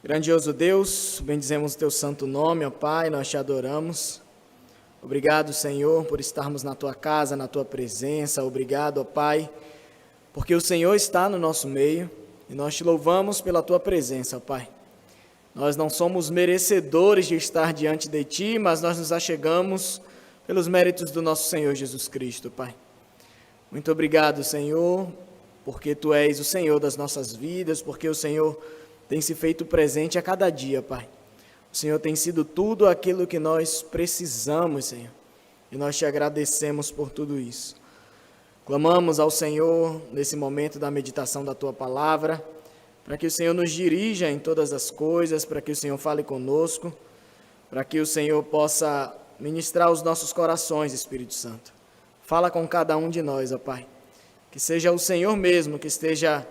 Grandioso Deus, bendizemos o Teu santo nome, ó Pai, nós te adoramos. Obrigado, Senhor, por estarmos na Tua casa, na Tua presença. Obrigado, ó Pai, porque o Senhor está no nosso meio e nós te louvamos pela Tua presença, ó Pai. Nós não somos merecedores de estar diante de Ti, mas nós nos achegamos pelos méritos do nosso Senhor Jesus Cristo, Pai. Muito obrigado, Senhor, porque Tu és o Senhor das nossas vidas, porque o Senhor tem se feito presente a cada dia, Pai. O Senhor tem sido tudo aquilo que nós precisamos, Senhor, e nós te agradecemos por tudo isso. Clamamos ao Senhor nesse momento da meditação da Tua palavra, para que o Senhor nos dirija em todas as coisas, para que o Senhor fale conosco, para que o Senhor possa ministrar os nossos corações, Espírito Santo. Fala com cada um de nós, ó Pai. Que seja o Senhor mesmo que esteja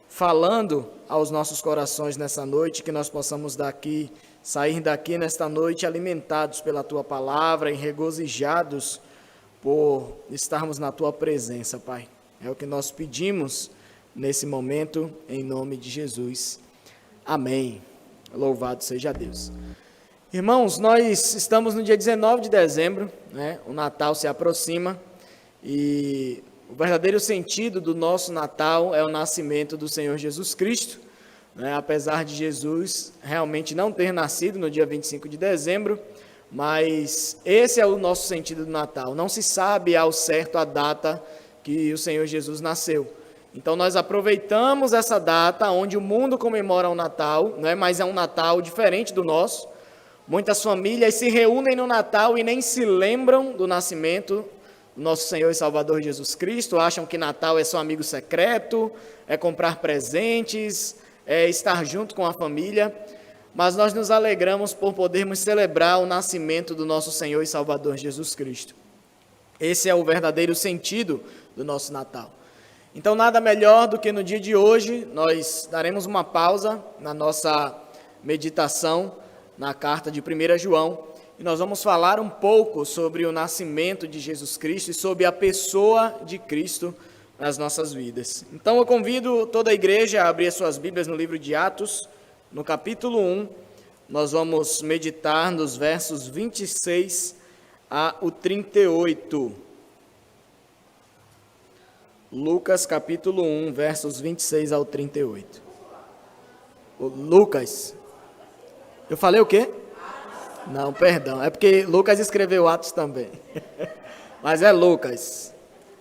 falando aos nossos corações nessa noite, que nós possamos sair daqui nesta noite alimentados pela Tua palavra e regozijados por estarmos na Tua presença, Pai. É o que nós pedimos nesse momento, em nome de Jesus. Amém. Louvado seja Deus. Irmãos, nós estamos no dia 19 de dezembro, né? O Natal se aproxima e o verdadeiro sentido do nosso Natal é o nascimento do Senhor Jesus Cristo, né? Apesar de Jesus realmente não ter nascido no dia 25 de dezembro, mas esse é o nosso sentido do Natal. Não se sabe ao certo a data que o Senhor Jesus nasceu. Então nós aproveitamos essa data onde o mundo comemora o Natal, né? Mas é um Natal diferente do nosso. Muitas famílias se reúnem no Natal e nem se lembram do nascimento nosso Senhor e Salvador Jesus Cristo, acham que Natal é só amigo secreto, é comprar presentes, é estar junto com a família, mas nós nos alegramos por podermos celebrar o nascimento do nosso Senhor e Salvador Jesus Cristo. Esse é o verdadeiro sentido do nosso Natal. Então, nada melhor do que no dia de hoje, nós daremos uma pausa na nossa meditação na carta de 1 João, e nós vamos falar um pouco sobre o nascimento de Jesus Cristo e sobre a pessoa de Cristo nas nossas vidas. Então eu convido toda a igreja a abrir as suas Bíblias no livro de Atos, no capítulo 1, nós vamos meditar nos versos 26 ao 38. Lucas capítulo 1, versos 26 ao 38. Lucas, eu falei o quê? Não, perdão, é porque Lucas escreveu Atos também, mas é Lucas,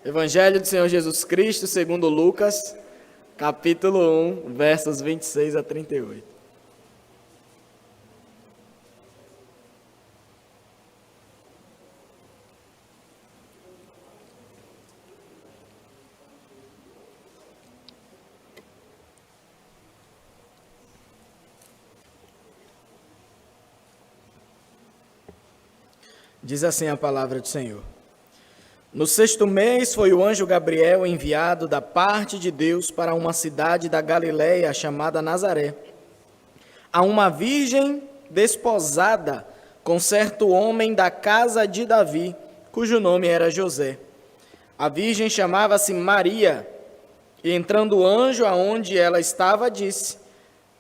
Evangelho do Senhor Jesus Cristo, segundo Lucas, capítulo 1, versos 26 a 38. Diz assim a palavra do Senhor. No 6º mês foi o anjo Gabriel enviado da parte de Deus para uma cidade da Galileia chamada Nazaré, a uma virgem desposada com certo homem da casa de Davi, cujo nome era José. A virgem chamava-se Maria, e entrando o anjo aonde ela estava, disse: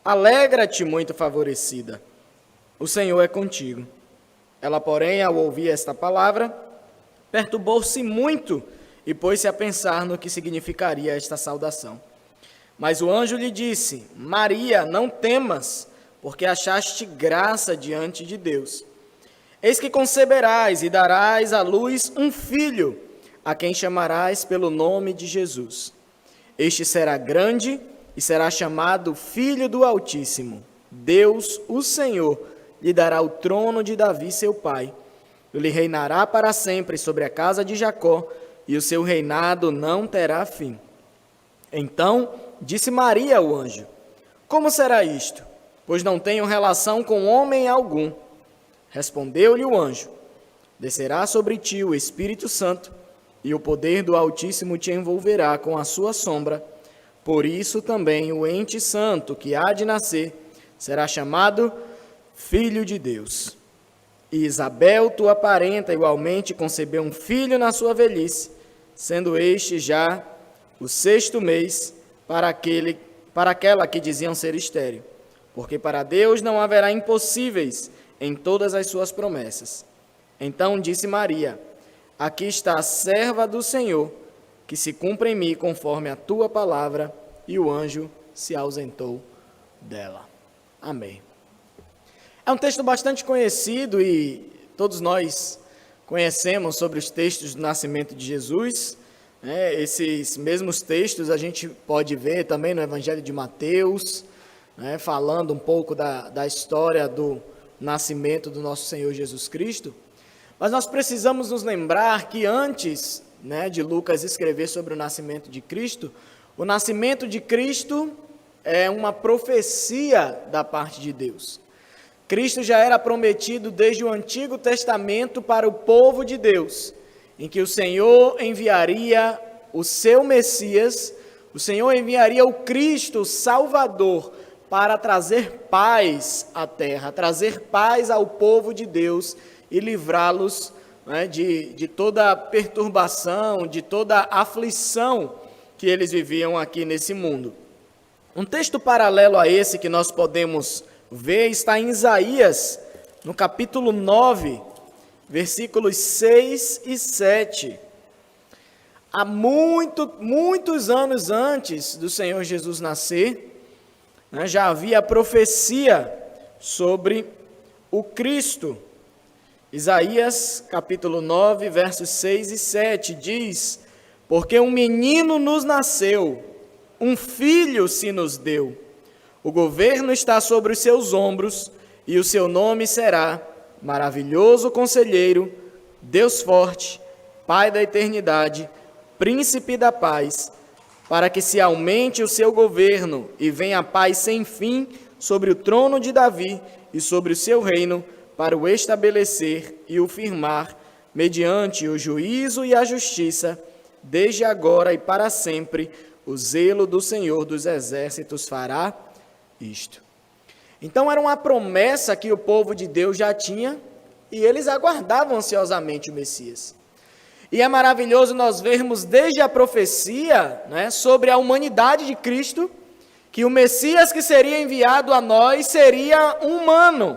Alegra-te, muito favorecida, o Senhor é contigo. Ela, porém, ao ouvir esta palavra, perturbou-se muito e pôs-se a pensar no que significaria esta saudação. Mas o anjo lhe disse: Maria, não temas, porque achaste graça diante de Deus. Eis que conceberás e darás à luz um filho, a quem chamarás pelo nome de Jesus. Este será grande e será chamado Filho do Altíssimo. Deus, o Senhor, lhe dará o trono de Davi, seu pai. Ele reinará para sempre sobre a casa de Jacó, e o seu reinado não terá fim. Então disse Maria ao anjo: Como será isto? Pois não tenho relação com homem algum. Respondeu-lhe o anjo: Descerá sobre ti o Espírito Santo, e o poder do Altíssimo te envolverá com a sua sombra. Por isso também o ente santo que há de nascer será chamado Filho de Deus. E Isabel, tua parenta, igualmente concebeu um filho na sua velhice, sendo este já o 6º mês para aquela que diziam ser estéril, porque para Deus não haverá impossíveis em todas as suas promessas. Então disse Maria: aqui está a serva do Senhor, que se cumpra em mim conforme a tua palavra. E o anjo se ausentou dela. Amém. É um texto bastante conhecido e todos nós conhecemos sobre os textos do nascimento de Jesus. Esses mesmos textos a gente pode ver também no Evangelho de Mateus, falando um pouco da história do nascimento do nosso Senhor Jesus Cristo. Mas nós precisamos nos lembrar que antes de Lucas escrever sobre o nascimento de Cristo, o nascimento de Cristo é uma profecia da parte de Deus. Cristo já era prometido desde o Antigo Testamento para o povo de Deus, em que o Senhor enviaria o seu Messias, o Senhor enviaria o Cristo, o Salvador, para trazer paz à terra, trazer paz ao povo de Deus e livrá-los de toda perturbação, de toda aflição que eles viviam aqui nesse mundo. Um texto paralelo a esse que nós podemos ver está em Isaías, no capítulo 9, versículos 6 e 7. Há muitos anos antes do Senhor Jesus nascer, já havia profecia sobre o Cristo. Isaías, capítulo 9, versos 6 e 7, diz: porque um menino nos nasceu, um filho se nos deu. O governo está sobre os seus ombros, e o seu nome será Maravilhoso Conselheiro, Deus Forte, Pai da Eternidade, Príncipe da Paz, para que se aumente o seu governo e venha a paz sem fim sobre o trono de Davi e sobre o seu reino, para o estabelecer e o firmar, mediante o juízo e a justiça, desde agora e para sempre. O zelo do Senhor dos Exércitos fará isto. Então era uma promessa que o povo de Deus já tinha e eles aguardavam ansiosamente o Messias. E é maravilhoso nós vermos desde a profecia sobre a humanidade de Cristo, que o Messias que seria enviado a nós seria um humano.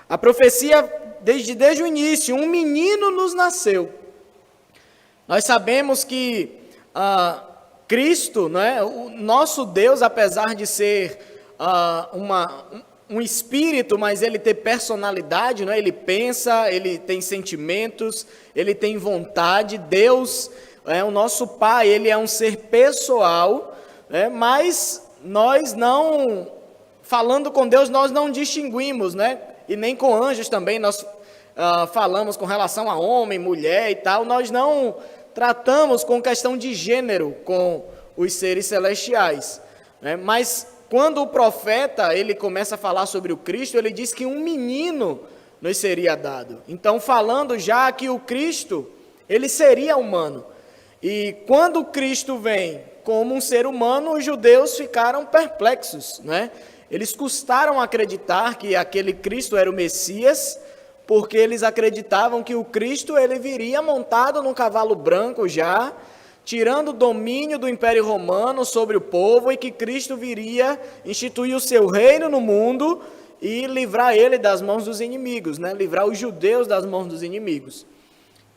A profecia desde o início, um menino nos nasceu. Nós sabemos que Cristo, o nosso Deus, apesar de ser um espírito, mas ele tem personalidade, ele pensa, ele tem sentimentos, ele tem vontade. Deus é o nosso Pai, ele é um ser pessoal, mas nós não, falando com Deus, nós não distinguimos, e nem com anjos também nós falamos com relação a homem, mulher e tal, nós não tratamos com questão de gênero com os seres celestiais, mas quando o profeta ele começa a falar sobre o Cristo, ele diz que um menino nos seria dado. Então, falando já que o Cristo, ele seria humano. E quando o Cristo vem como um ser humano, os judeus ficaram perplexos, Eles custaram acreditar que aquele Cristo era o Messias, porque eles acreditavam que o Cristo ele viria montado num cavalo branco já, tirando o domínio do Império Romano sobre o povo, e que Cristo viria instituir o seu reino no mundo e livrar ele das mãos dos inimigos, livrar os judeus das mãos dos inimigos.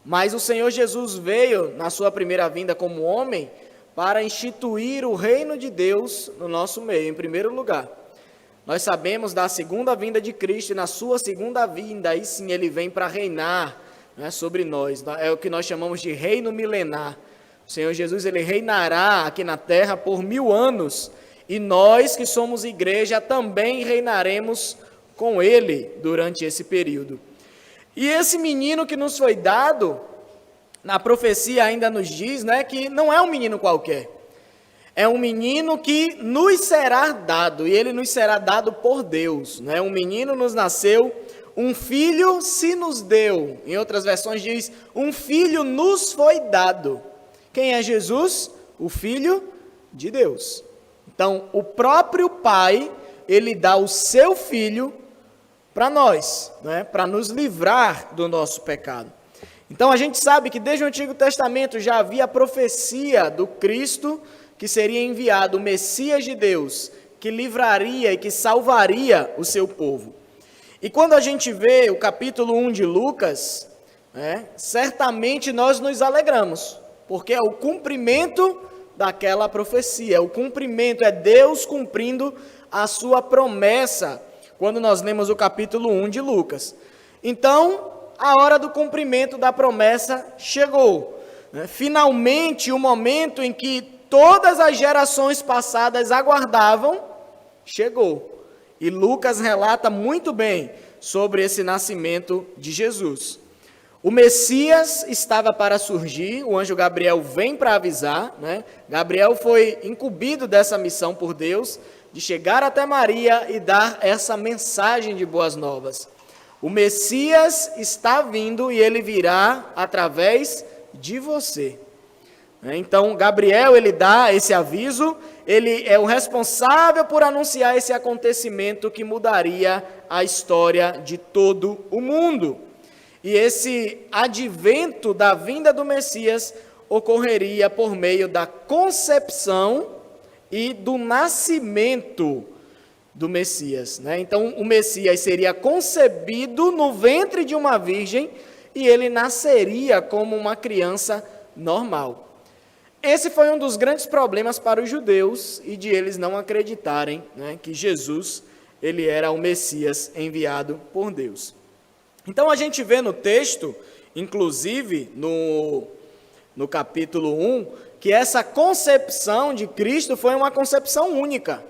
Mas o Senhor Jesus veio na sua primeira vinda como homem para instituir o reino de Deus no nosso meio, em primeiro lugar. Nós sabemos da segunda vinda de Cristo, e na sua segunda vinda, aí sim ele vem para reinar sobre nós. É o que nós chamamos de reino milenar. O Senhor Jesus ele reinará aqui na terra por 1000 anos, e nós que somos igreja também reinaremos com ele durante esse período. E esse menino que nos foi dado, na profecia ainda nos diz que não é um menino qualquer. É um menino que nos será dado, e ele nos será dado por Deus. Um menino nos nasceu, um filho se nos deu. Em outras versões diz, um filho nos foi dado. Quem é Jesus? O Filho de Deus. Então, o próprio Pai, ele dá o seu Filho para nós, para nos livrar do nosso pecado. Então, a gente sabe que desde o Antigo Testamento já havia a profecia do Cristo, que seria enviado, o Messias de Deus, que livraria e que salvaria o seu povo. E quando a gente vê o capítulo 1 de Lucas, certamente nós nos alegramos, porque é o cumprimento daquela profecia, o cumprimento, é Deus cumprindo a sua promessa, quando nós lemos o capítulo 1 de Lucas. Então, a hora do cumprimento da promessa chegou. Finalmente, o momento em que todas as gerações passadas aguardavam, chegou. E Lucas relata muito bem sobre esse nascimento de Jesus. O Messias estava para surgir, o anjo Gabriel vem para avisar, Gabriel foi incumbido dessa missão por Deus, de chegar até Maria e dar essa mensagem de boas novas. O Messias está vindo e ele virá através de você. Então, Gabriel, ele dá esse aviso, ele é o responsável por anunciar esse acontecimento que mudaria a história de todo o mundo. E esse advento da vinda do Messias ocorreria por meio da concepção e do nascimento do Messias. Então, o Messias seria concebido no ventre de uma virgem e ele nasceria como uma criança normal. Esse foi um dos grandes problemas para os judeus e de eles não acreditarem que Jesus ele era o Messias enviado por Deus. Então a gente vê no texto, inclusive no capítulo 1, que essa concepção de Cristo foi uma concepção única.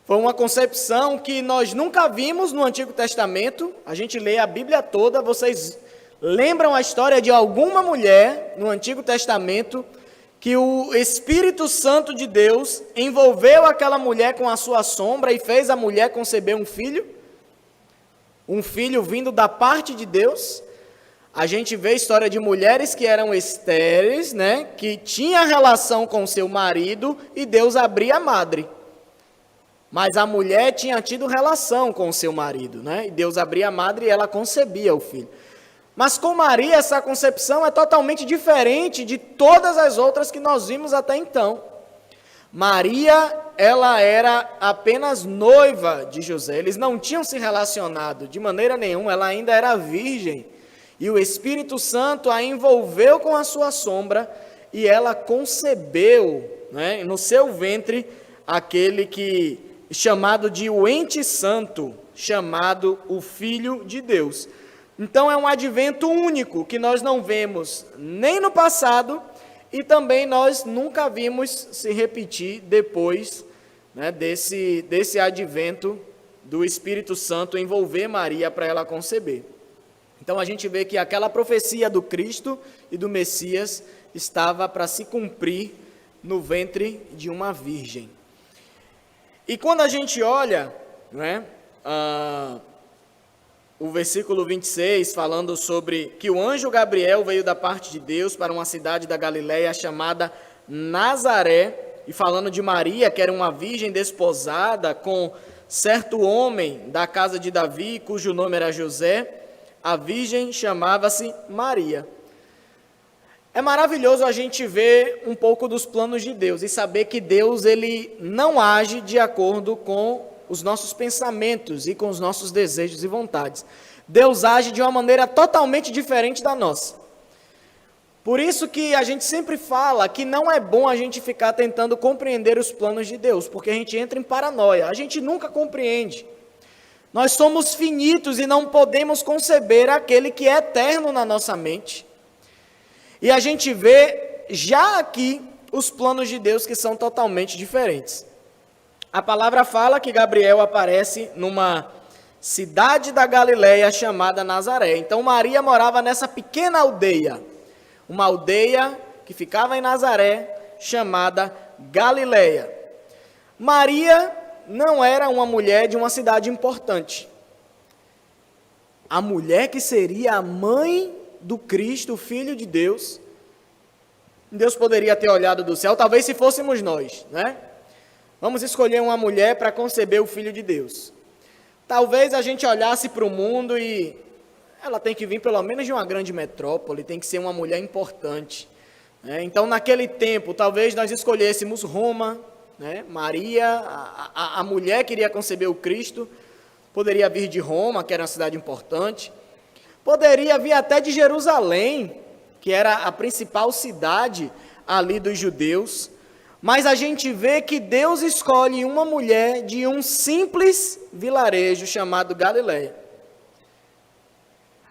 Foi uma concepção que nós nunca vimos no Antigo Testamento. A gente lê a Bíblia toda, vocês lembram a história de alguma mulher no Antigo Testamento que o Espírito Santo de Deus envolveu aquela mulher com a sua sombra e fez a mulher conceber um filho vindo da parte de Deus? A gente vê a história de mulheres que eram estéreis, que tinham relação com seu marido e Deus abria a madre. Mas a mulher tinha tido relação com o seu marido, e Deus abria a madre e ela concebia o filho. Mas com Maria, essa concepção é totalmente diferente de todas as outras que nós vimos até então. Maria, ela era apenas noiva de José. Eles não tinham se relacionado de maneira nenhuma, ela ainda era virgem. E o Espírito Santo a envolveu com a sua sombra e ela concebeu, no seu ventre, aquele que chamado de o ente santo, chamado o Filho de Deus. Então é um advento único que nós não vemos nem no passado e também nós nunca vimos se repetir depois desse advento do Espírito Santo envolver Maria para ela conceber. Então a gente vê que aquela profecia do Cristo e do Messias estava para se cumprir no ventre de uma virgem. E quando a gente olha, o versículo 26, falando sobre que o anjo Gabriel veio da parte de Deus para uma cidade da Galileia chamada Nazaré, e falando de Maria, que era uma virgem desposada com certo homem da casa de Davi, cujo nome era José, a virgem chamava-se Maria. É maravilhoso a gente ver um pouco dos planos de Deus e saber que Deus ele não age de acordo com os nossos pensamentos e com os nossos desejos e vontades. Deus age de uma maneira totalmente diferente da nossa. Por isso que a gente sempre fala que não é bom a gente ficar tentando compreender os planos de Deus, porque a gente entra em paranoia, a gente nunca compreende. Nós somos finitos e não podemos conceber aquele que é eterno na nossa mente. E a gente vê já aqui os planos de Deus que são totalmente diferentes. A palavra fala que Gabriel aparece numa cidade da Galileia chamada Nazaré. Então Maria morava nessa pequena aldeia, uma aldeia que ficava em Nazaré, chamada Galileia. Maria não era uma mulher de uma cidade importante. A mulher que seria a mãe do Cristo, o Filho de Deus, Deus poderia ter olhado do céu, talvez se fôssemos nós, Vamos escolher uma mulher para conceber o Filho de Deus. Talvez a gente olhasse para o mundo e ela tem que vir pelo menos de uma grande metrópole, tem que ser uma mulher importante. Então, naquele tempo, talvez nós escolhêssemos Roma, né? Maria, a mulher que iria conceber o Cristo, poderia vir de Roma, que era uma cidade importante, poderia vir até de Jerusalém, que era a principal cidade ali dos judeus, mas a gente vê que Deus escolhe uma mulher de um simples vilarejo chamado Galileia.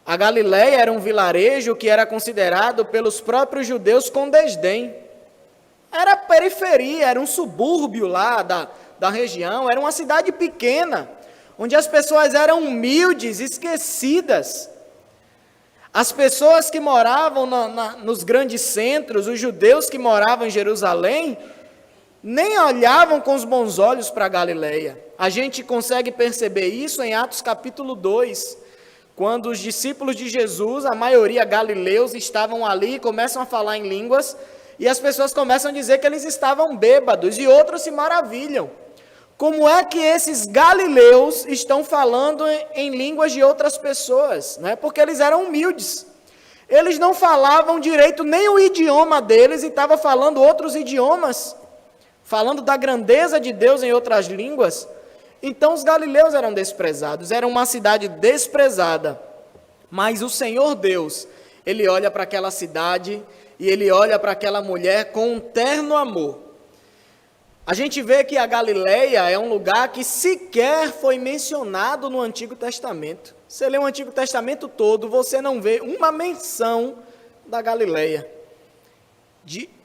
A Galileia era um vilarejo que era considerado pelos próprios judeus com desdém. Era periferia, era um subúrbio lá da região, era uma cidade pequena, onde as pessoas eram humildes, esquecidas. As pessoas que moravam nos grandes centros, os judeus que moravam em Jerusalém, nem olhavam com os bons olhos para a Galileia. A gente consegue perceber isso em Atos capítulo 2, quando os discípulos de Jesus, a maioria galileus, estavam ali e começam a falar em línguas, e as pessoas começam a dizer que eles estavam bêbados, e outros se maravilham. Como é que esses galileus estão falando em línguas de outras pessoas? Né? Porque eles eram humildes. Eles não falavam direito nem o idioma deles e estavam falando outros idiomas, falando da grandeza de Deus em outras línguas. Então os galileus eram desprezados, era uma cidade desprezada. Mas o Senhor Deus, Ele olha para aquela cidade e Ele olha para aquela mulher com um terno amor. A gente vê que a Galileia é um lugar que sequer foi mencionado no Antigo Testamento. Você lê o Antigo Testamento todo, você não vê uma menção da Galileia.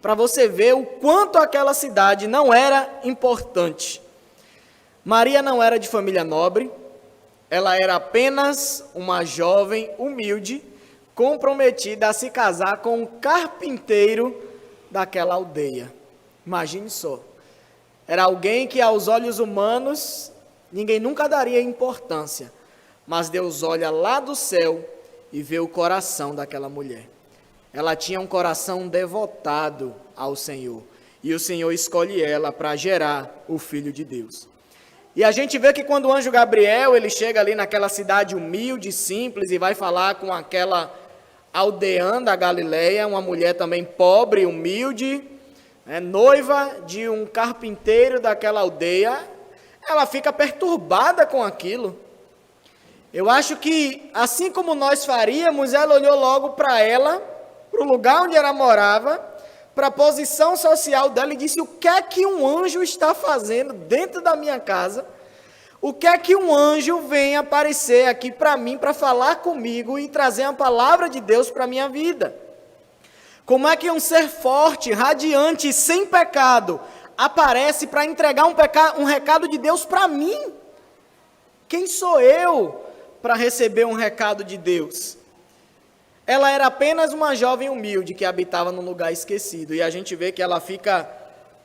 Para você ver o quanto aquela cidade não era importante. Maria não era de família nobre, ela era apenas uma jovem humilde, comprometida a se casar com um carpinteiro daquela aldeia. Imagine só. Era alguém que aos olhos humanos ninguém nunca daria importância, mas Deus olha lá do céu e vê o coração daquela mulher. Ela tinha um coração devotado ao Senhor, e o Senhor escolhe ela para gerar o Filho de Deus. E a gente vê que quando o anjo Gabriel, ele chega ali naquela cidade humilde, simples, e vai falar com aquela aldeã da Galileia, uma mulher também pobre, humilde, noiva de um carpinteiro daquela aldeia, ela fica perturbada com aquilo. Eu acho que, assim como nós faríamos, ela olhou logo para ela, para o lugar onde ela morava, para a posição social dela e disse: o que é que um anjo está fazendo dentro da minha casa? O que é que um anjo vem aparecer aqui para mim, para falar comigo e trazer a palavra de Deus para a minha vida? Como é que um ser forte, radiante, sem pecado, aparece para entregar um recado de Deus para mim? Quem sou eu para receber um recado de Deus? Ela era apenas uma jovem humilde que habitava num lugar esquecido. E a gente vê que ela fica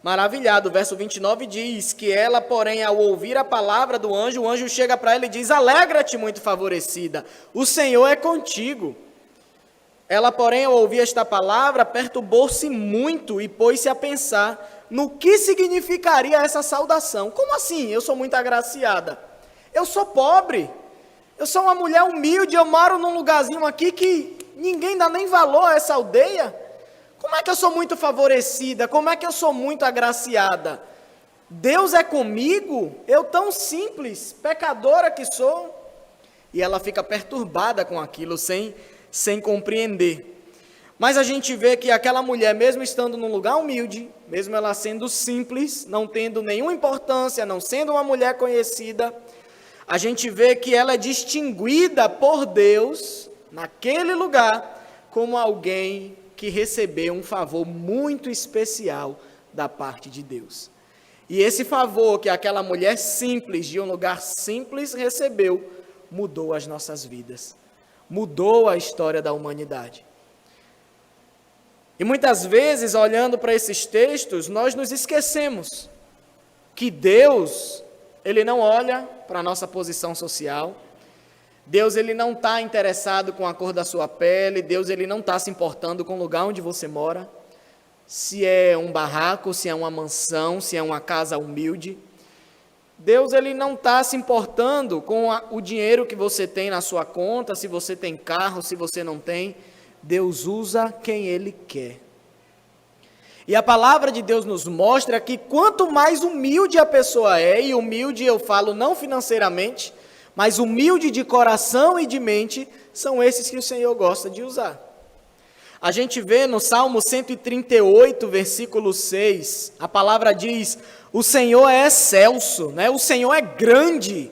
maravilhada. O verso 29 diz que ela, porém, ao ouvir a palavra do anjo, o anjo chega para ela e diz: alegra-te, muito favorecida, o Senhor é contigo. Ela, porém, ao ouvir esta palavra, perturbou-se muito e pôs-se a pensar no que significaria essa saudação. Como assim? Eu sou muito agraciada. Eu sou pobre. Eu sou uma mulher humilde. Eu moro num lugarzinho aqui que ninguém dá nem valor a essa aldeia. Como é que eu sou muito favorecida? Como é que eu sou muito agraciada? Deus é comigo? Eu tão simples, pecadora que sou? E ela fica perturbada com aquilo, sem compreender. Mas a gente vê que aquela mulher, mesmo estando num lugar humilde, mesmo ela sendo simples, não tendo nenhuma importância, não sendo uma mulher conhecida, a gente vê que ela é distinguida por Deus, naquele lugar, como alguém que recebeu um favor muito especial da parte de Deus. E esse favor que aquela mulher simples, de um lugar simples, recebeu, mudou as nossas vidas. Mudou a história da humanidade. E muitas vezes, olhando para esses textos, nós nos esquecemos que Deus, Ele não olha para a nossa posição social. Deus, Ele não está interessado com a cor da sua pele. Deus, Ele não está se importando com o lugar onde você mora. Se é um barraco, se é uma mansão, se é uma casa humilde. Deus, Ele não está se importando com o dinheiro que você tem na sua conta, se você tem carro, se você não tem. Deus usa quem Ele quer. E a palavra de Deus nos mostra que quanto mais humilde a pessoa é, e humilde eu falo não financeiramente, mas humilde de coração e de mente, são esses que o Senhor gosta de usar. A gente vê no Salmo 138, versículo 6, a palavra diz: o Senhor é excelso, né? O Senhor é grande,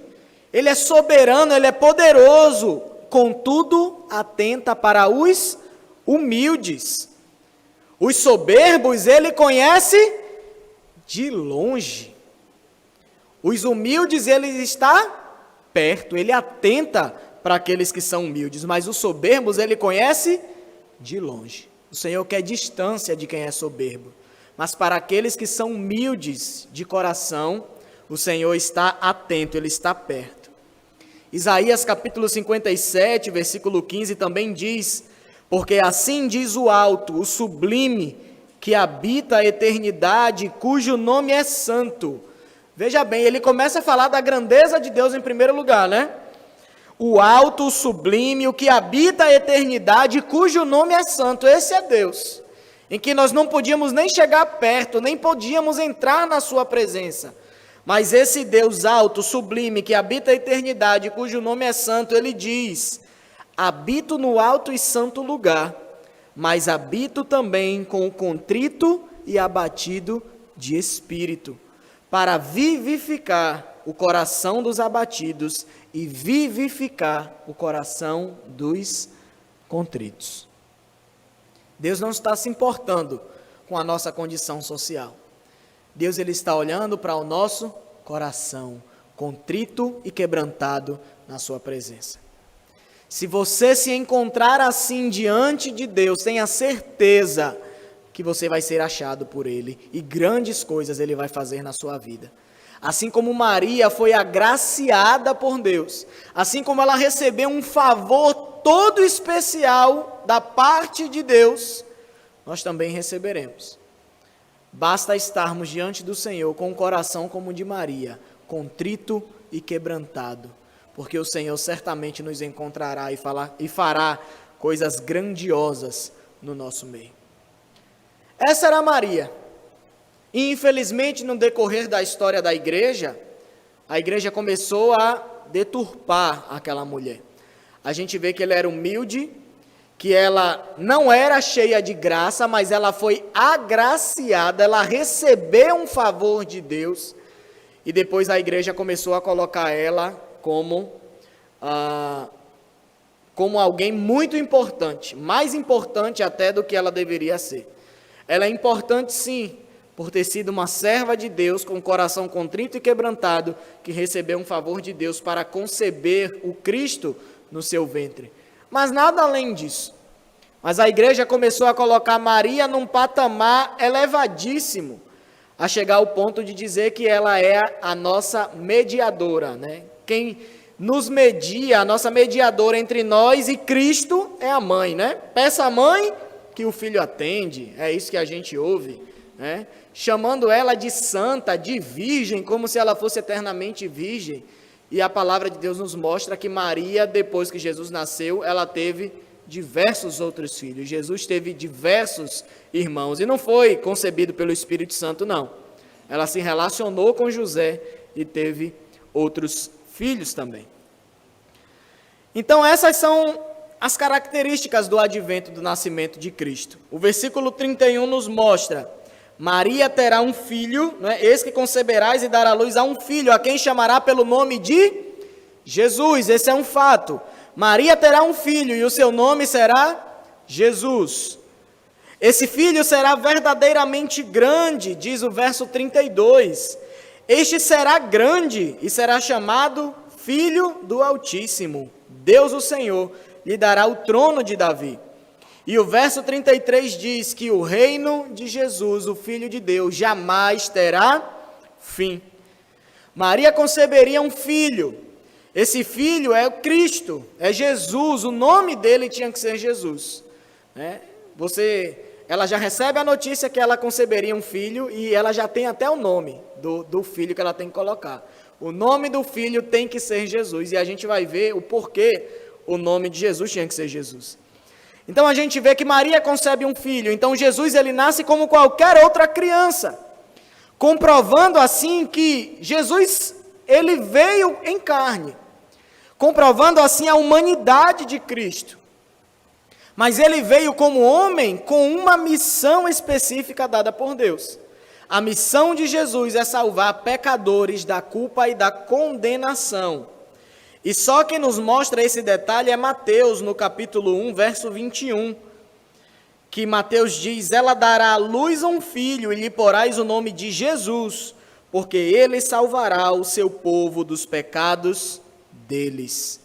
Ele é soberano, Ele é poderoso, contudo, atenta para os humildes. Os soberbos Ele conhece de longe. Os humildes Ele está perto, Ele atenta para aqueles que são humildes, mas os soberbos Ele conhece de longe. O Senhor quer distância de quem é soberbo, mas para aqueles que são humildes de coração, o Senhor está atento, Ele está perto. Isaías capítulo 57, versículo 15 também diz: porque assim diz o alto, o sublime, que habita a eternidade, cujo nome é santo. Veja bem, ele começa a falar da grandeza de Deus em primeiro lugar, né? O alto, o sublime, o que habita a eternidade, cujo nome é santo. Esse é Deus, em que nós não podíamos nem chegar perto, nem podíamos entrar na sua presença. Mas esse Deus alto, sublime, que habita a eternidade, cujo nome é santo, ele diz: habito no alto e santo lugar, mas habito também com o contrito e abatido de espírito, para vivificar o coração dos abatidos e vivificar o coração dos contritos. Deus não está se importando com a nossa condição social. Deus ele está olhando para o nosso coração, contrito e quebrantado na sua presença. Se você se encontrar assim diante de Deus, tenha certeza que você vai ser achado por Ele e grandes coisas Ele vai fazer na sua vida. Assim como Maria foi agraciada por Deus, assim como ela recebeu um favor todo especial da parte de Deus, nós também receberemos. Basta estarmos diante do Senhor com o coração como o de Maria, contrito e quebrantado, porque o Senhor certamente nos encontrará e fará coisas grandiosas no nosso meio. Essa era Maria. E infelizmente, no decorrer da história da igreja, a igreja começou a deturpar aquela mulher. A gente vê que ela era humilde, que ela não era cheia de graça, mas ela foi agraciada, ela recebeu um favor de Deus, e depois a igreja começou a colocar ela como alguém muito importante, mais importante até do que ela deveria ser. Ela é importante sim, por ter sido uma serva de Deus com o coração contrito e quebrantado, que recebeu um favor de Deus para conceber o Cristo no seu ventre. Mas nada além disso. Mas a igreja começou a colocar Maria num patamar elevadíssimo, a chegar ao ponto de dizer que ela é a nossa mediadora, né? Quem nos media, a nossa mediadora entre nós e Cristo é a mãe, né? Peça à mãe que o filho atende, é isso que a gente ouve, né? Chamando ela de santa, de virgem, como se ela fosse eternamente virgem. E a palavra de Deus nos mostra que Maria, depois que Jesus nasceu, ela teve diversos outros filhos. Jesus teve diversos irmãos, e não foi concebido pelo Espírito Santo, não. Ela se relacionou com José e teve outros filhos também. Então essas são as características do advento do nascimento de Cristo. O versículo 31 nos mostra: Maria terá um filho, né? Eis que conceberás e dará luz a um filho, a quem chamará pelo nome de Jesus. Esse é um fato. Maria terá um filho e o seu nome será Jesus. Esse filho será verdadeiramente grande, diz o verso 32. Este será grande e será chamado Filho do Altíssimo. Deus o Senhor lhe dará o trono de Davi. E o verso 33 diz que o reino de Jesus, o Filho de Deus, jamais terá fim. Maria conceberia um filho. Esse filho é o Cristo, é Jesus, o nome dele tinha que ser Jesus. Né? Ela já recebe a notícia que ela conceberia um filho e ela já tem até o nome do filho que ela tem que colocar. O nome do filho tem que ser Jesus, e a gente vai ver o porquê o nome de Jesus tinha que ser Jesus. Então a gente vê que Maria concebe um filho, então Jesus ele nasce como qualquer outra criança, comprovando assim que Jesus ele veio em carne, comprovando assim a humanidade de Cristo. Mas ele veio como homem com uma missão específica dada por Deus. A missão de Jesus é salvar pecadores da culpa e da condenação. E só quem nos mostra esse detalhe é Mateus, no capítulo 1, verso 21, que Mateus diz: ela dará à luz um filho e lhe porás o nome de Jesus, porque ele salvará o seu povo dos pecados deles.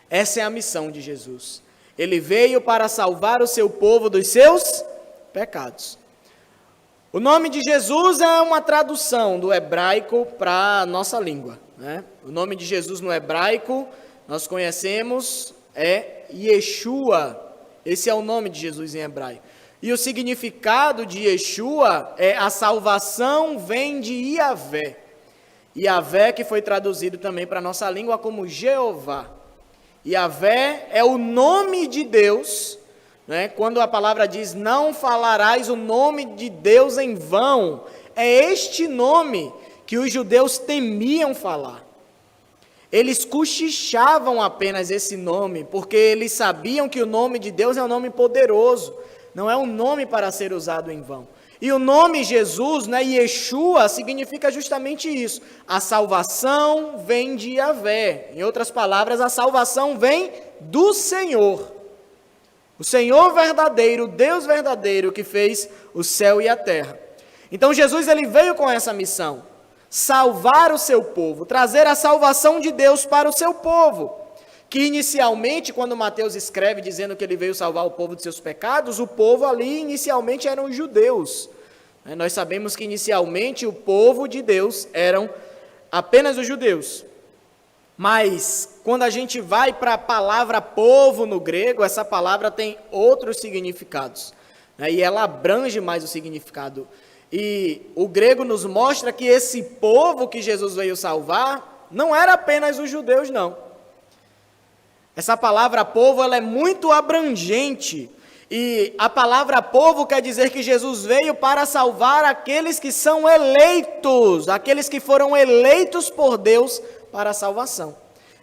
Essa é a missão de Jesus. Ele veio para salvar o seu povo dos seus pecados. O nome de Jesus é uma tradução do hebraico para a nossa língua, né? O nome de Jesus no hebraico, nós conhecemos, é Yeshua. Esse é o nome de Jesus em hebraico. E o significado de Yeshua é a salvação vem de Yahvé. Yahvé que foi traduzido também para a nossa língua como Jeová. Yahvé é o nome de Deus, né? Quando a palavra diz, não falarás o nome de Deus em vão, é este nome que os judeus temiam falar. Eles cochichavam apenas esse nome, porque eles sabiam que o nome de Deus é um nome poderoso, não é um nome para ser usado em vão. E o nome Jesus, né, Yeshua, significa justamente isso. A salvação vem de Yahvé. Em outras palavras, a salvação vem do Senhor. O Senhor verdadeiro, o Deus verdadeiro que fez o céu e a terra. Então Jesus ele veio com essa missão. Salvar o seu povo, trazer a salvação de Deus para o seu povo. Que inicialmente, quando Mateus escreve dizendo que ele veio salvar o povo de seus pecados, o povo ali inicialmente eram os judeus. Nós sabemos que inicialmente o povo de Deus eram apenas os judeus. Mas quando a gente vai para a palavra povo no grego, essa palavra tem outros significados, né? E ela abrange mais o significado. E o grego nos mostra que esse povo que Jesus veio salvar não era apenas os judeus, não. Essa palavra povo ela é muito abrangente. E a palavra povo quer dizer que Jesus veio para salvar aqueles que são eleitos, aqueles que foram eleitos por Deus para a salvação.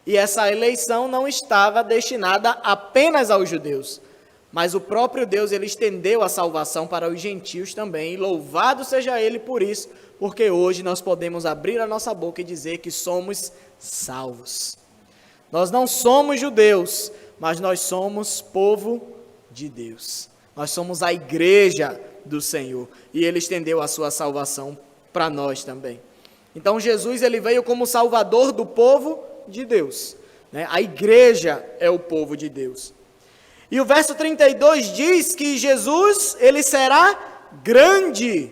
E essa eleição não estava destinada apenas aos judeus, mas o próprio Deus ele estendeu a salvação para os gentios também. E louvado seja Ele por isso, porque hoje nós podemos abrir a nossa boca e dizer que somos salvos. Nós não somos judeus, mas nós somos povo de Deus. Nós somos a igreja do Senhor. E Ele estendeu a sua salvação para nós também. Então Jesus ele veio como salvador do povo de Deus, né? A igreja é o povo de Deus. E o verso 32 diz que Jesus ele será grande.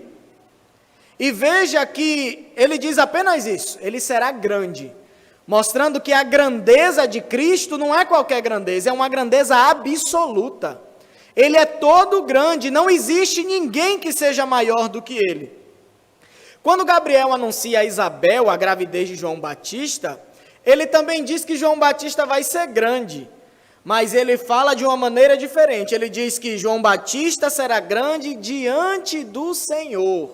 E veja que ele diz apenas isso, ele será grande. Mostrando que a grandeza de Cristo não é qualquer grandeza, é uma grandeza absoluta. Ele é todo grande, não existe ninguém que seja maior do que ele. Quando Gabriel anuncia a Isabel a gravidez de João Batista, ele também diz que João Batista vai ser grande, mas ele fala de uma maneira diferente. Ele diz que João Batista será grande diante do Senhor.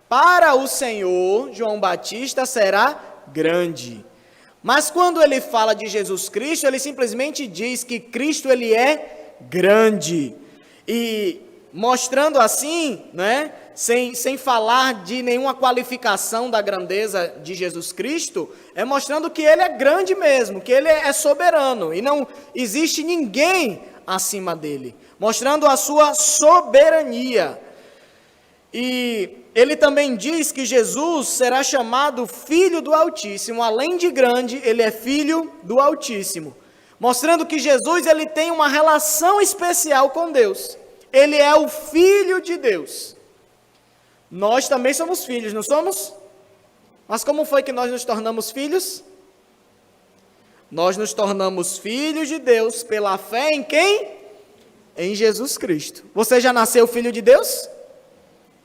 Para o Senhor, João Batista será grande. Mas quando ele fala de Jesus Cristo, ele simplesmente diz que Cristo ele é grande. E mostrando assim, né, sem falar de nenhuma qualificação da grandeza de Jesus Cristo, é mostrando que ele é grande mesmo, que ele é soberano e não existe ninguém acima dele, mostrando a sua soberania. E ele também diz que Jesus será chamado Filho do Altíssimo. Além de grande, ele é Filho do Altíssimo, mostrando que Jesus ele tem uma relação especial com Deus. Ele é o Filho de Deus. Nós também somos filhos, não somos? Mas como foi que nós nos tornamos filhos? Nós nos tornamos filhos de Deus pela fé em quem? Em Jesus Cristo. Você já nasceu filho de Deus?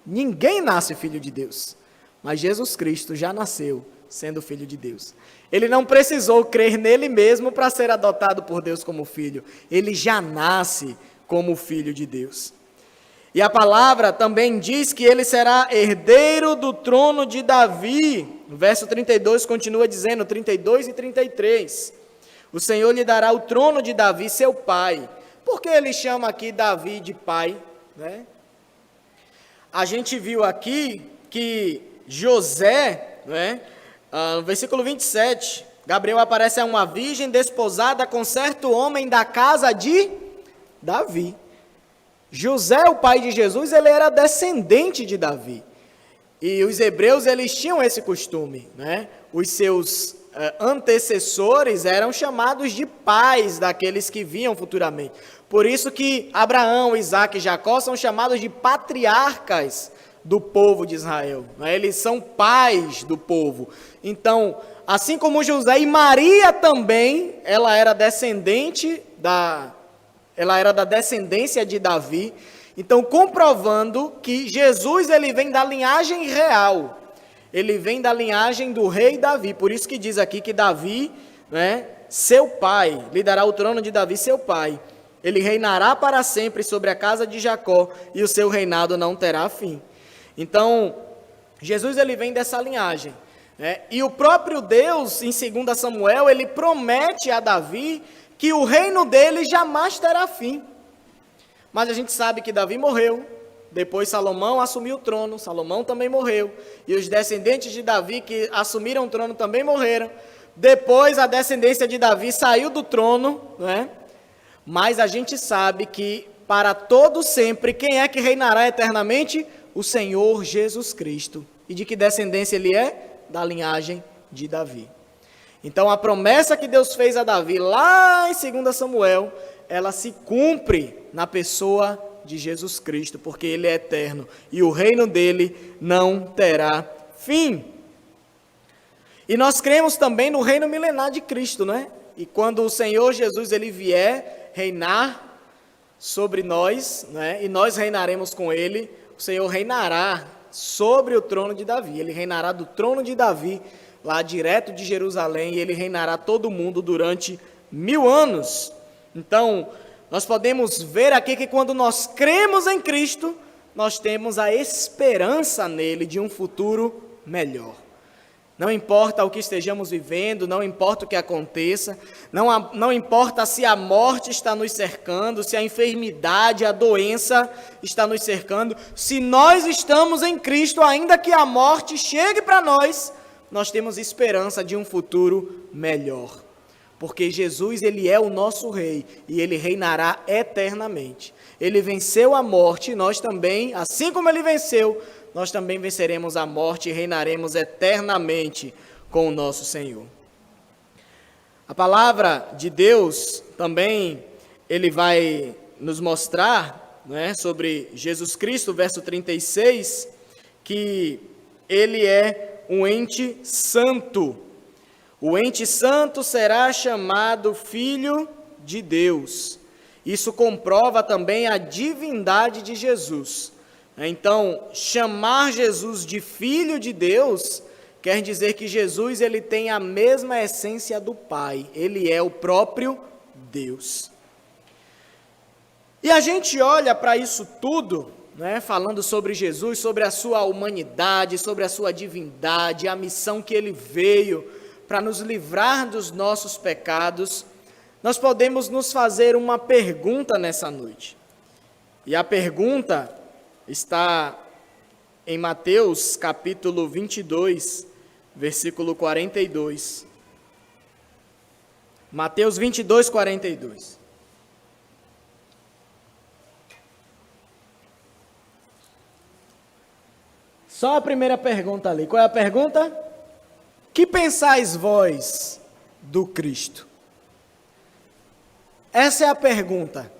Ninguém nasce filho de Deus, mas Jesus Cristo já nasceu sendo filho de Deus. Ele não precisou crer nele mesmo para ser adotado por Deus como filho. Ele já nasce como filho de Deus. E a palavra também diz que ele será herdeiro do trono de Davi. No verso 32 continua dizendo, 32 e 33. O Senhor lhe dará o trono de Davi, seu pai. Por que ele chama aqui Davi de pai, né? A gente viu aqui que José, né, no versículo 27, Gabriel aparece a uma virgem desposada com certo homem da casa de Davi. José, o pai de Jesus, ele era descendente de Davi. E os hebreus, eles tinham esse costume, né? Os seus antecessores eram chamados de pais daqueles que vinham futuramente. Por isso que Abraão, Isaque e Jacó são chamados de patriarcas do povo de Israel, né? Eles são pais do povo. Então, assim como José, e Maria também, ela era da descendência de Davi. Então, comprovando que Jesus, ele vem da linhagem real, ele vem da linhagem do rei Davi. Por isso que diz aqui que Davi, né, seu pai, lhe dará o trono de Davi, seu pai. Ele reinará para sempre sobre a casa de Jacó, e o seu reinado não terá fim. Então, Jesus, ele vem dessa linhagem, né? E o próprio Deus, em 2 Samuel, ele promete a Davi que o reino dele jamais terá fim. Mas a gente sabe que Davi morreu, depois Salomão assumiu o trono, Salomão também morreu, e os descendentes de Davi que assumiram o trono também morreram. Depois a descendência de Davi saiu do trono, né? Mas a gente sabe que para todo sempre, quem é que reinará eternamente? O Senhor Jesus Cristo. E de que descendência ele é? Da linhagem de Davi. Então a promessa que Deus fez a Davi lá em 2 Samuel, ela se cumpre na pessoa de Jesus Cristo, porque ele é eterno e o reino dele não terá fim. E nós cremos também no reino milenar de Cristo, né? E quando o Senhor Jesus ele vier reinar sobre nós, né? E nós reinaremos com ele, o Senhor reinará sobre o trono de Davi. Ele reinará do trono de Davi, lá direto de Jerusalém, e ele reinará todo mundo durante 1000 anos. Então, nós podemos ver aqui que quando nós cremos em Cristo, nós temos a esperança nele de um futuro melhor. Não importa o que estejamos vivendo, não importa o que aconteça, não importa se a morte está nos cercando, se a enfermidade, a doença está nos cercando, se nós estamos em Cristo, ainda que a morte chegue para nós, nós temos esperança de um futuro melhor. Porque Jesus, ele é o nosso rei e ele reinará eternamente. Ele venceu a morte e nós também, assim como ele venceu, nós também venceremos a morte e reinaremos eternamente com o nosso Senhor. A palavra de Deus também, ele vai nos mostrar, né, sobre Jesus Cristo, verso 36, que ele é um ente santo. O ente santo será chamado Filho de Deus. Isso comprova também a divindade de Jesus. Então, chamar Jesus de Filho de Deus quer dizer que Jesus ele tem a mesma essência do Pai. Ele é o próprio Deus. E a gente olha para isso tudo, né, falando sobre Jesus, sobre a sua humanidade, sobre a sua divindade, a missão que ele veio para nos livrar dos nossos pecados. Nós podemos nos fazer uma pergunta nessa noite. E a pergunta está em Mateus capítulo 22, versículo 42. Mateus 22, 42. Só a primeira pergunta ali. Qual é a pergunta? Que pensais vós do Cristo? Essa é a pergunta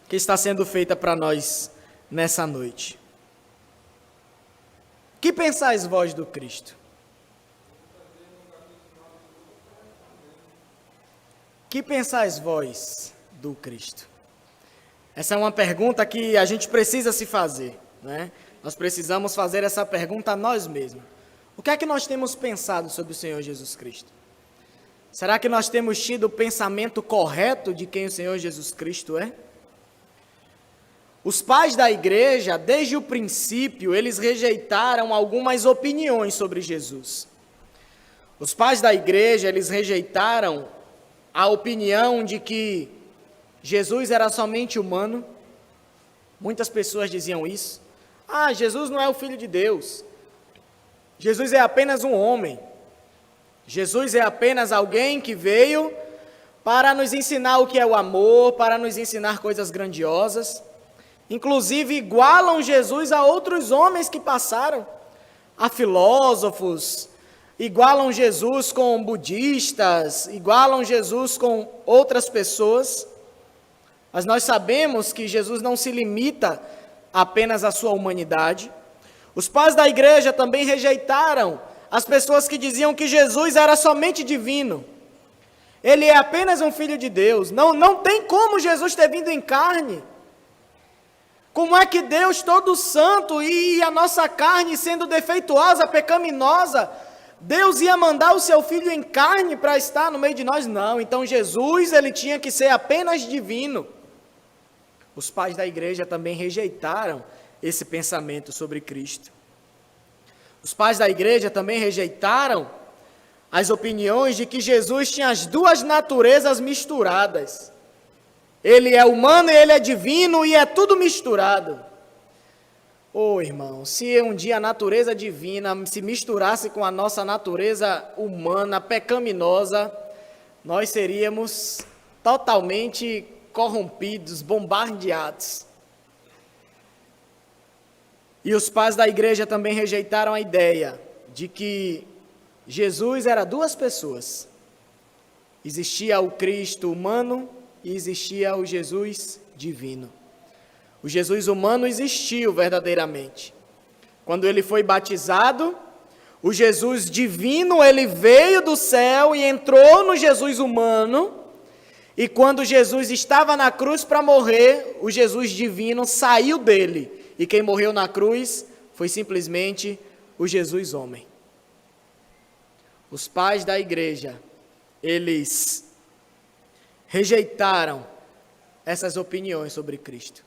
que está sendo feita para nós nessa noite. Que pensais vós do Cristo? Que pensais vós do Cristo? Essa é uma pergunta que a gente precisa se fazer, né? Nós precisamos fazer essa pergunta a nós mesmos. O que é que nós temos pensado sobre o Senhor Jesus Cristo? Será que nós temos tido o pensamento correto de quem o Senhor Jesus Cristo é? Os pais da igreja, desde o princípio, eles rejeitaram algumas opiniões sobre Jesus. Os pais da igreja, eles rejeitaram a opinião de que Jesus era somente humano. Muitas pessoas diziam isso. Ah, Jesus não é o Filho de Deus. Jesus é apenas um homem. Jesus é apenas alguém que veio para nos ensinar o que é o amor, para nos ensinar coisas grandiosas. Inclusive, igualam Jesus a outros homens que passaram, a filósofos, igualam Jesus com budistas, igualam Jesus com outras pessoas. Mas nós sabemos que Jesus não se limita apenas à sua humanidade. Os pais da igreja também rejeitaram as pessoas que diziam que Jesus era somente divino. Ele é apenas um filho de Deus. Não tem como Jesus ter vindo em carne. Como é que Deus todo santo e a nossa carne sendo defeituosa, pecaminosa, Deus ia mandar o seu filho em carne para estar no meio de nós? Não. Então Jesus, ele tinha que ser apenas divino. Os pais da igreja também rejeitaram esse pensamento sobre Cristo. Os pais da igreja também rejeitaram as opiniões de que Jesus tinha as duas naturezas misturadas. Ele é humano e ele é divino e é tudo misturado. Irmão, se um dia a natureza divina se misturasse com a nossa natureza humana, pecaminosa, nós seríamos totalmente corrompidos, bombardeados. E os pais da igreja também rejeitaram a ideia de que Jesus era duas pessoas. Existia o Cristo humano e existia o Jesus divino. O Jesus humano existiu verdadeiramente. Quando ele foi batizado, o Jesus divino, ele veio do céu e entrou no Jesus humano. E quando Jesus estava na cruz para morrer, o Jesus divino saiu dele. E quem morreu na cruz foi simplesmente o Jesus homem. Os pais da igreja, eles rejeitaram essas opiniões sobre Cristo.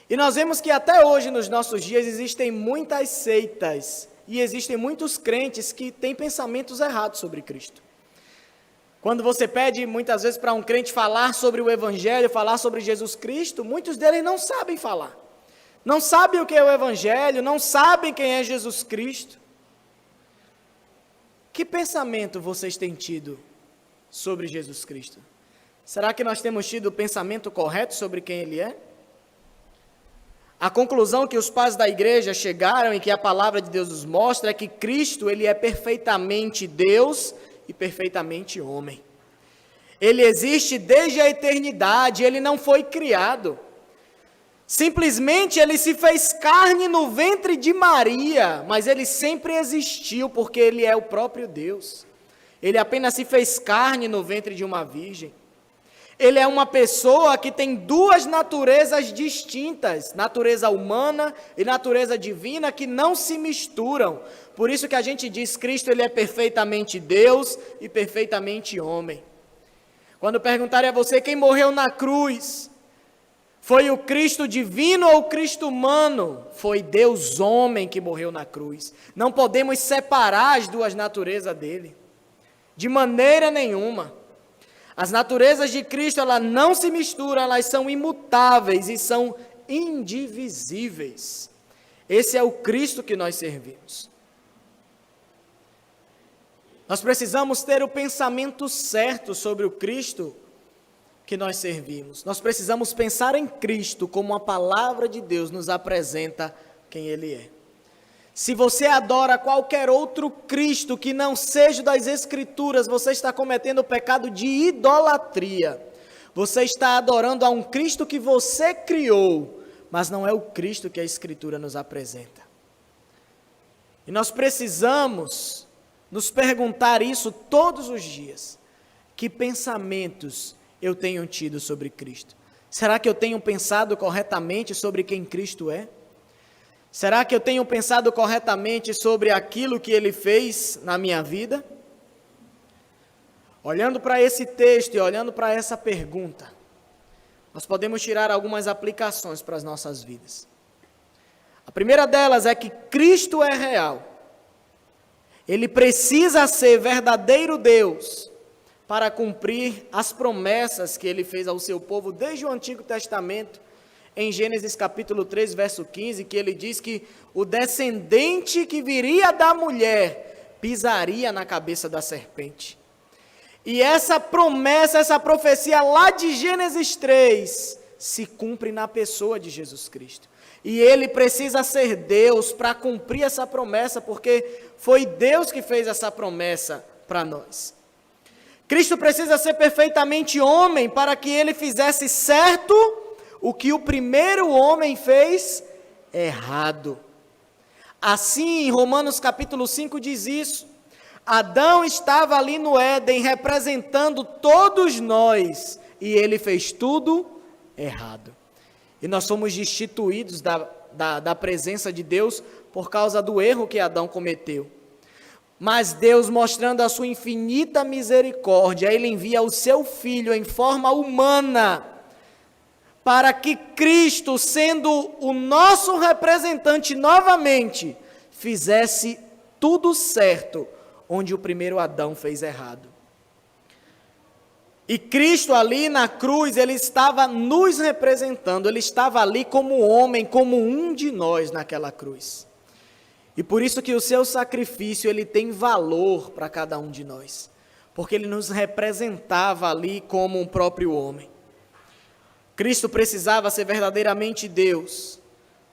E nós vemos que até hoje, nos nossos dias, existem muitas seitas e existem muitos crentes que têm pensamentos errados sobre Cristo. Quando você pede muitas vezes para um crente falar sobre o Evangelho, falar sobre Jesus Cristo, muitos deles não sabem falar. Não sabem o que é o Evangelho, não sabem quem é Jesus Cristo. Que pensamento vocês têm tido sobre Jesus Cristo? Será que nós temos tido o pensamento correto sobre quem Ele é? A conclusão que os pais da igreja chegaram e que a palavra de Deus nos mostra é que Cristo, Ele é perfeitamente Deus e perfeitamente homem. Ele existe desde a eternidade, Ele não foi criado. Simplesmente Ele se fez carne no ventre de Maria, mas Ele sempre existiu porque Ele é o próprio Deus. Ele apenas se fez carne no ventre de uma virgem. Ele é uma pessoa que tem duas naturezas distintas, natureza humana e natureza divina, que não se misturam. Por isso que a gente diz Cristo, Ele é perfeitamente Deus e perfeitamente homem. Quando perguntarem a você quem morreu na cruz, foi o Cristo divino ou o Cristo humano? Foi Deus homem que morreu na cruz. Não podemos separar as duas naturezas dele, de maneira nenhuma. As naturezas de Cristo, elas não se misturam, elas são imutáveis e são indivisíveis. Esse é o Cristo que nós servimos. Nós precisamos ter o pensamento certo sobre o Cristo que nós servimos. Nós precisamos pensar em Cristo como a palavra de Deus nos apresenta quem Ele é. Se você adora qualquer outro Cristo que não seja das Escrituras, você está cometendo o pecado de idolatria. Você está adorando a um Cristo que você criou, mas não é o Cristo que a Escritura nos apresenta. E nós precisamos nos perguntar isso todos os dias. Que pensamentos eu tenho tido sobre Cristo? Será que eu tenho pensado corretamente sobre quem Cristo é? Será que eu tenho pensado corretamente sobre aquilo que Ele fez na minha vida? Olhando para esse texto e olhando para essa pergunta, nós podemos tirar algumas aplicações para as nossas vidas. A primeira delas é que Cristo é real. Ele precisa ser verdadeiro Deus para cumprir as promessas que ele fez ao seu povo desde o Antigo Testamento, em Gênesis capítulo 3, verso 15, que ele diz que o descendente que viria da mulher pisaria na cabeça da serpente. E essa promessa, essa profecia lá de Gênesis 3, se cumpre na pessoa de Jesus Cristo. E ele precisa ser Deus para cumprir essa promessa, porque foi Deus que fez essa promessa para nós. Cristo precisa ser perfeitamente homem para que ele fizesse certo o que o primeiro homem fez errado. Assim, em Romanos capítulo 5 diz isso. Adão estava ali no Éden representando todos nós e ele fez tudo errado. E nós somos destituídos da presença de Deus por causa do erro que Adão cometeu. Mas Deus, mostrando a sua infinita misericórdia, ele envia o seu Filho em forma humana, para que Cristo, sendo o nosso representante novamente, fizesse tudo certo, onde o primeiro Adão fez errado. E Cristo ali na cruz, ele estava nos representando, ele estava ali como homem, como um de nós naquela cruz. E por isso que o seu sacrifício, ele tem valor para cada um de nós, porque ele nos representava ali como um próprio homem. Cristo precisava ser verdadeiramente Deus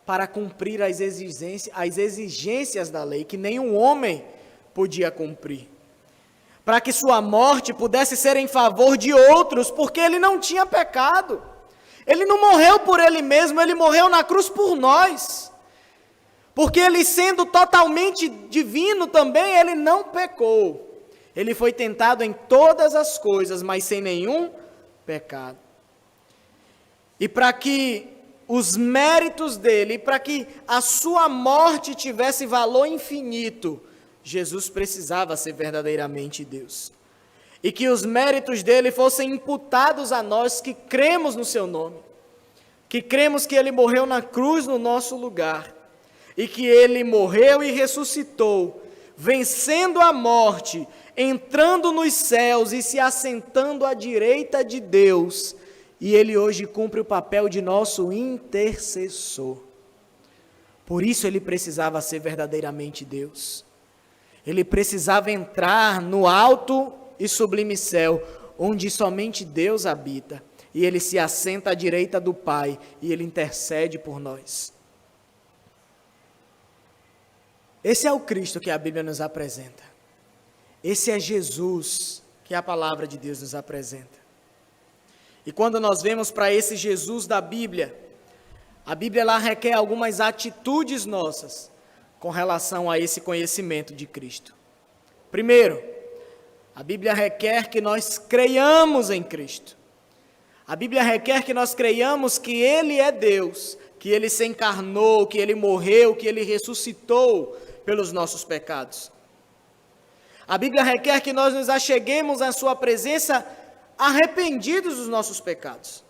para cumprir as exigências da lei, que nenhum homem podia cumprir. Para que sua morte pudesse ser em favor de outros, porque ele não tinha pecado. Ele não morreu por ele mesmo, ele morreu na cruz por nós. Porque ele, sendo totalmente divino também, ele não pecou. Ele foi tentado em todas as coisas, mas sem nenhum pecado. E para que os méritos dele, para que a sua morte tivesse valor infinito, Jesus precisava ser verdadeiramente Deus. E que os méritos dele fossem imputados a nós que cremos no seu nome. Que cremos que ele morreu na cruz no nosso lugar. E que ele morreu e ressuscitou, vencendo a morte, entrando nos céus e se assentando à direita de Deus. E ele hoje cumpre o papel de nosso intercessor. Por isso ele precisava ser verdadeiramente Deus. Ele precisava entrar no alto e sublime céu, onde somente Deus habita. E ele se assenta à direita do Pai, e ele intercede por nós. Esse é o Cristo que a Bíblia nos apresenta. Esse é Jesus que a palavra de Deus nos apresenta. E quando nós vemos para esse Jesus da Bíblia, a Bíblia lá requer algumas atitudes nossas com relação a esse conhecimento de Cristo. Primeiro, a Bíblia requer que nós creiamos em Cristo. A Bíblia requer que nós creiamos que Ele é Deus, que Ele se encarnou, que Ele morreu, que Ele ressuscitou pelos nossos pecados. A Bíblia requer que nós nos acheguemos à sua presença arrependidos dos nossos pecados.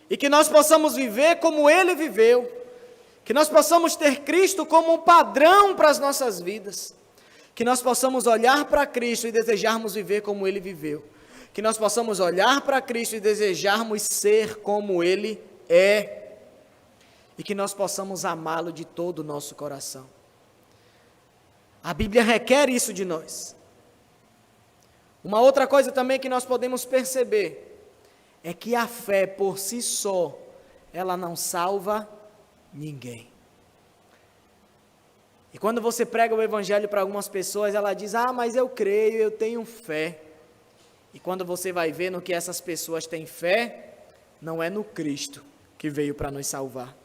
E que nós possamos viver como Ele viveu. Que nós possamos ter Cristo como um padrão para as nossas vidas. Que nós possamos olhar para Cristo e desejarmos viver como Ele viveu. Que nós possamos olhar para Cristo e desejarmos ser como Ele é. E que nós possamos amá-lo de todo o nosso coração. A Bíblia requer isso de nós. Uma outra coisa também que nós podemos perceber é que a fé por si só, ela não salva ninguém. E quando você prega o Evangelho para algumas pessoas, ela diz, mas eu creio, eu tenho fé. E quando você vai ver no que essas pessoas têm fé, não é no Cristo que veio para nos salvar.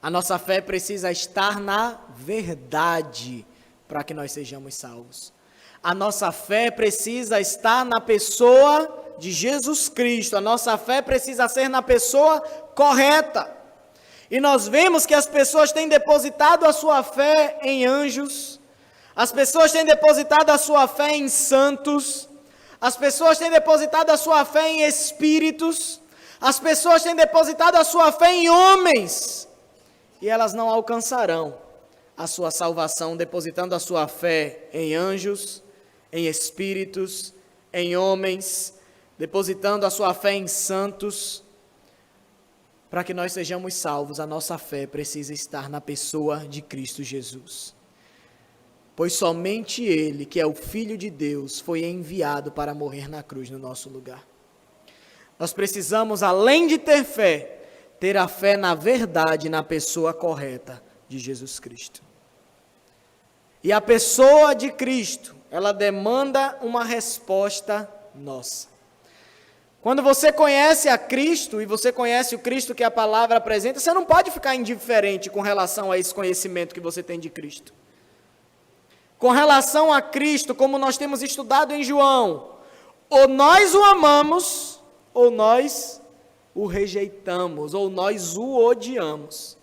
A nossa fé precisa estar na verdade para que nós sejamos salvos. A nossa fé precisa estar na pessoa de Jesus Cristo. A nossa fé precisa ser na pessoa correta. E nós vemos que as pessoas têm depositado a sua fé em anjos. As pessoas têm depositado a sua fé em santos. As pessoas têm depositado a sua fé em espíritos. As pessoas têm depositado a sua fé em homens, e elas não alcançarão a sua salvação depositando a sua fé em anjos, em espíritos, em homens, depositando a sua fé em santos. Para que nós sejamos salvos, a nossa fé precisa estar na pessoa de Cristo Jesus. Pois somente Ele, que é o Filho de Deus, foi enviado para morrer na cruz no nosso lugar. Nós precisamos, além de ter fé, ter a fé na verdade, na pessoa correta de Jesus Cristo. E a pessoa de Cristo, ela demanda uma resposta nossa. Quando você conhece a Cristo, e você conhece o Cristo que a palavra apresenta, você não pode ficar indiferente com relação a esse conhecimento que você tem de Cristo. Com relação a Cristo, como nós temos estudado em João, ou nós o amamos, ou nós o rejeitamos, ou nós o odiamos.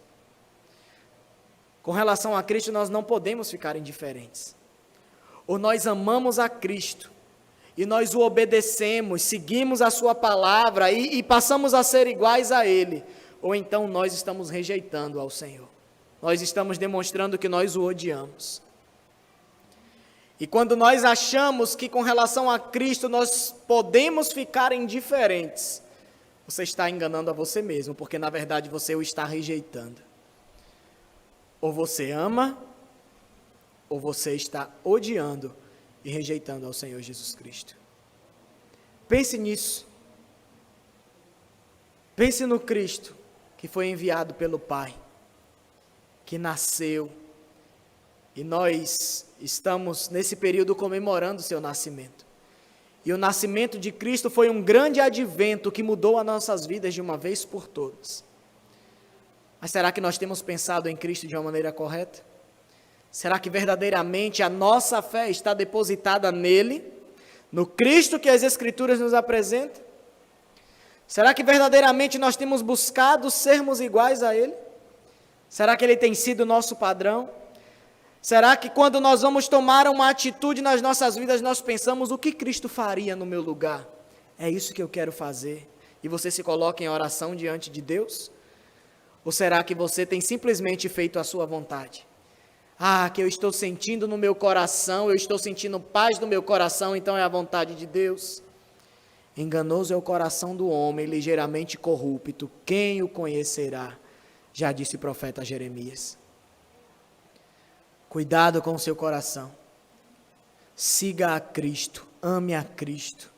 Com relação a Cristo, nós não podemos ficar indiferentes. Ou nós amamos a Cristo, e nós o obedecemos, seguimos a sua palavra e passamos a ser iguais a Ele, ou então nós estamos rejeitando ao Senhor. Nós estamos demonstrando que nós o odiamos. E quando nós achamos que com relação a Cristo nós podemos ficar indiferentes, você está enganando a você mesmo, porque na verdade você o está rejeitando. Ou você ama, ou você está odiando e rejeitando ao Senhor Jesus Cristo. Pense nisso. Pense no Cristo que foi enviado pelo Pai, que nasceu, e nós estamos nesse período comemorando o seu nascimento. E o nascimento de Cristo foi um grande advento que mudou as nossas vidas de uma vez por todas. Mas será que nós temos pensado em Cristo de uma maneira correta? Será que verdadeiramente a nossa fé está depositada nele, no Cristo que as Escrituras nos apresentam? Será que verdadeiramente nós temos buscado sermos iguais a ele? Será que ele tem sido o nosso padrão? Será que quando nós vamos tomar uma atitude nas nossas vidas, nós pensamos o que Cristo faria no meu lugar? É isso que eu quero fazer. E você se coloca em oração diante de Deus? Ou será que você tem simplesmente feito a sua vontade? Que eu estou sentindo no meu coração, eu estou sentindo paz no meu coração, então é a vontade de Deus. Enganoso é o coração do homem, ligeiramente corrupto, quem o conhecerá? Já disse o profeta Jeremias. Cuidado com o seu coração. Siga a Cristo, ame a Cristo.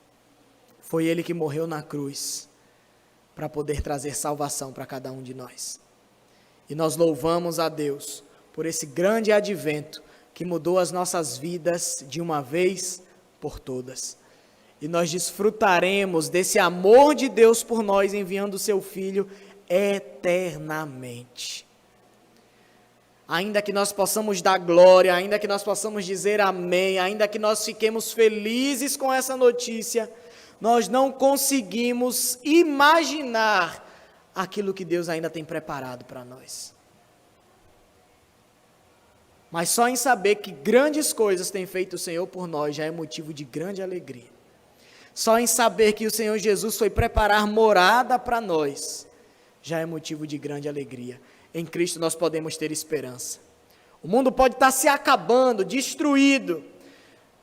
Foi Ele que morreu na cruz para poder trazer salvação para cada um de nós. E nós louvamos a Deus por esse grande advento que mudou as nossas vidas de uma vez por todas. E nós desfrutaremos desse amor de Deus por nós, enviando o seu Filho eternamente. Ainda que nós possamos dar glória, ainda que nós possamos dizer amém, ainda que nós fiquemos felizes com essa notícia, nós não conseguimos imaginar aquilo que Deus ainda tem preparado para nós. Mas só em saber que grandes coisas tem feito o Senhor por nós já é motivo de grande alegria. Só em saber que o Senhor Jesus foi preparar morada para nós já é motivo de grande alegria. Em Cristo nós podemos ter esperança. O mundo pode estar se acabando, destruído.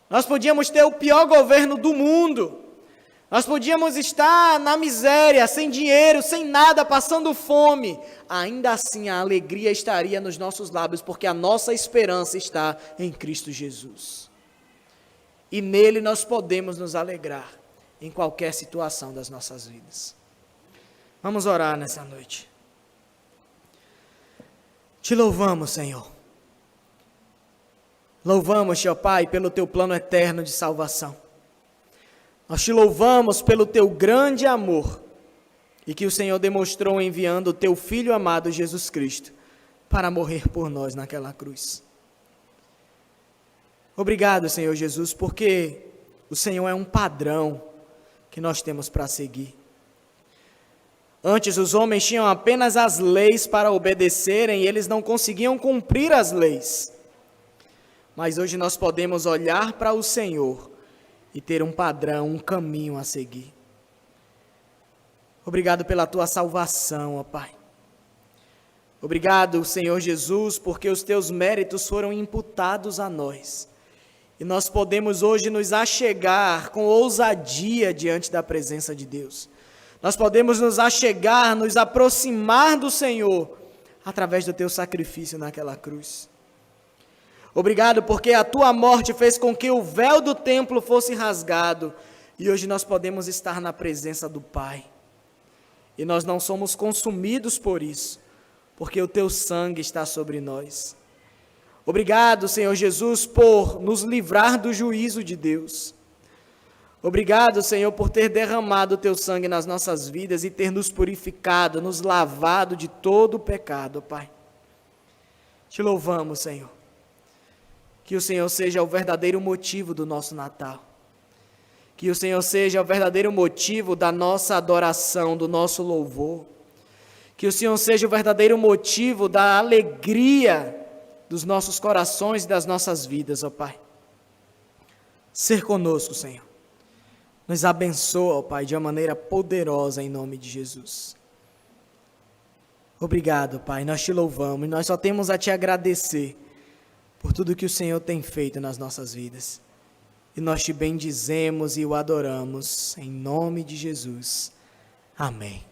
Nós podíamos ter o pior governo do mundo. Nós podíamos estar na miséria, sem dinheiro, sem nada, passando fome. Ainda assim a alegria estaria nos nossos lábios, porque a nossa esperança está em Cristo Jesus. E nele nós podemos nos alegrar em qualquer situação das nossas vidas. Vamos orar nessa noite. Te louvamos, Senhor. Louvamos, ó Pai, pelo Teu plano eterno de salvação. Nós te louvamos pelo Teu grande amor e que o Senhor demonstrou enviando o Teu Filho amado Jesus Cristo para morrer por nós naquela cruz. Obrigado, Senhor Jesus, porque o Senhor é um padrão que nós temos para seguir. Antes os homens tinham apenas as leis para obedecerem e eles não conseguiam cumprir as leis. Mas hoje nós podemos olhar para o Senhor e ter um padrão, um caminho a seguir. Obrigado pela tua salvação, ó Pai. Obrigado, Senhor Jesus, porque os teus méritos foram imputados a nós. E nós podemos hoje nos achegar com ousadia diante da presença de Deus. Nós podemos nos achegar, nos aproximar do Senhor através do teu sacrifício naquela cruz. Obrigado porque a tua morte fez com que o véu do templo fosse rasgado e hoje nós podemos estar na presença do Pai. E nós não somos consumidos por isso, porque o teu sangue está sobre nós. Obrigado, Senhor Jesus, por nos livrar do juízo de Deus. Obrigado, Senhor, por ter derramado o teu sangue nas nossas vidas e ter nos purificado, nos lavado de todo o pecado, Pai. Te louvamos, Senhor. Que o Senhor seja o verdadeiro motivo do nosso Natal. Que o Senhor seja o verdadeiro motivo da nossa adoração, do nosso louvor. Que o Senhor seja o verdadeiro motivo da alegria dos nossos corações e das nossas vidas, ó Pai. Ser conosco, Senhor. Nos abençoa, ó Pai, de uma maneira poderosa em nome de Jesus. Obrigado, Pai, nós te louvamos e nós só temos a te agradecer por tudo que o Senhor tem feito nas nossas vidas. E nós te bendizemos e o adoramos em nome de Jesus. Amém.